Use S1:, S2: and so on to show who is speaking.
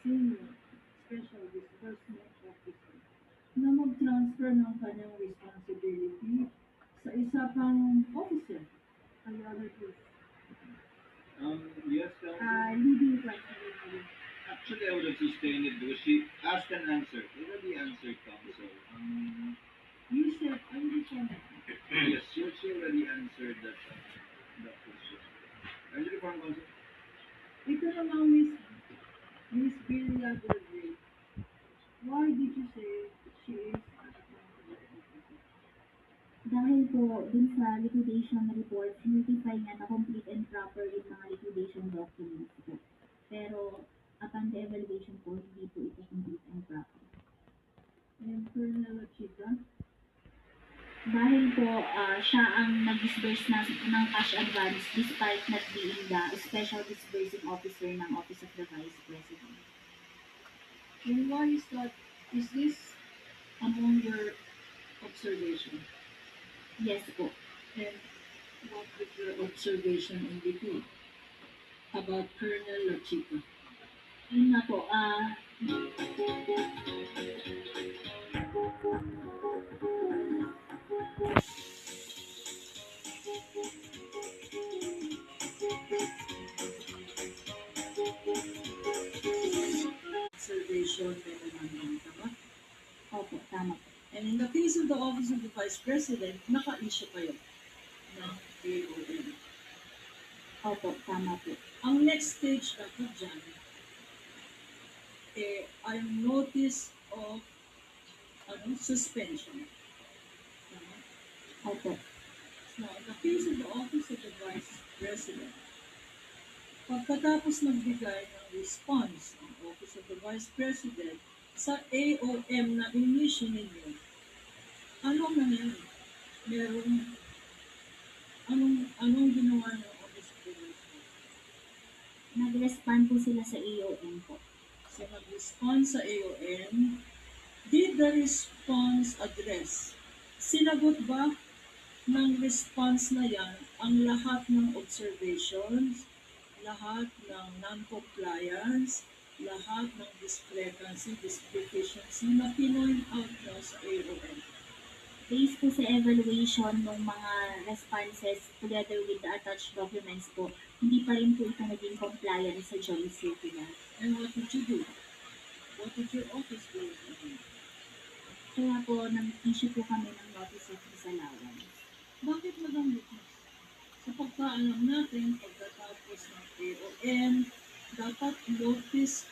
S1: Senior Special Disbursement Officer na mag-transfer ng kanyang responsibility sa isa pang officer. Any other please?
S2: Yes, Council.
S1: Leading question.
S2: Actually, I would have sustained it because she asked and answered. You already answered, Council.
S1: You said, ano di siya?
S2: Yes, she already answered that question. Are you the farm, Council?
S1: Ito naman, Miss Billia Gorday. Why did you say she is
S3: Dahil po dun sa liquidation report, sinutify niya na complete and proper yung mga liquidation documents po. Pero upon the evaluation po, hindi po ito complete and proper.
S1: and Colonel Chica?
S3: Dahil po siya ang nag-disburse ng cash advance despite not being the special disbursing officer ng Office of the Vice President.
S1: And why is that? Is this among your observation?
S3: Yes po.
S1: And what is your observation in between about Colonel Lachica?
S3: Yun nga po,
S1: Observation memorandum, tama?
S3: opo, tama po.
S1: And in the case of the Office of the Vice President, naka-issue kayo ng AOM.
S3: Opo, tama po.
S1: Ang next stage dapat dyan, ay notice of suspension. Tama?
S3: Opo.
S1: Now, in the case of the Office of the Vice President, pagkatapos nagbigay ng response ang Office of the Vice President sa AOM na in-issue ninyo, anong nangyari? Anong ginawa ng Office of the Vice President?
S3: Nag-respond po sila sa AOM po.
S1: So, nag-respond sa AOM, did the response address? Sinagot ba ng response na yan ang lahat ng observations, lahat ng non-compliance, lahat ng discrepancy, deficiency na pinoint out nyo sa AOM?
S3: Based po sa evaluation ng mga responses together with the attached documents po, hindi pa rin po ito naging compliant sa joint circular.
S1: And what did you do? What did your office do?
S3: Kaya po, nag-issue po kami ng notice of disallowance.
S1: Bakit Madam Witness? Sa pagkaalam natin, pagkatapos ng AOM, dapat notice